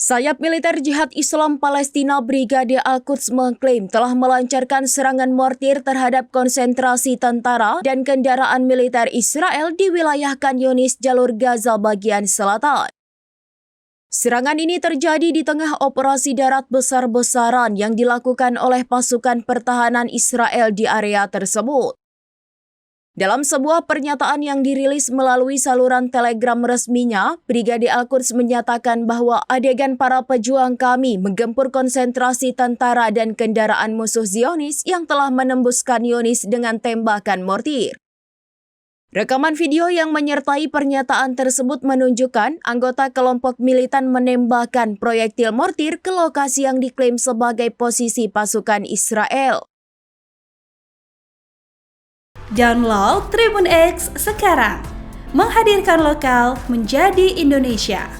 Sayap militer Jihad Islam Palestina Brigade Al-Quds mengklaim telah melancarkan serangan mortir terhadap konsentrasi tentara dan kendaraan militer Israel di wilayah Khan Yunis, jalur Gaza bagian selatan. Serangan ini terjadi di tengah operasi darat besar-besaran yang dilakukan oleh pasukan pertahanan Israel di area tersebut. Dalam sebuah pernyataan yang dirilis melalui saluran Telegram resminya, Brigade Al-Quds menyatakan bahwa adegan para pejuang kami menggempur konsentrasi tentara dan kendaraan musuh Zionis yang telah menembus Khan Yunis dengan tembakan mortir. Rekaman video yang menyertai pernyataan tersebut menunjukkan anggota kelompok militan menembakkan proyektil mortir ke lokasi yang diklaim sebagai posisi pasukan Israel. Download Tribun X sekarang, menghadirkan lokal menjadi Indonesia.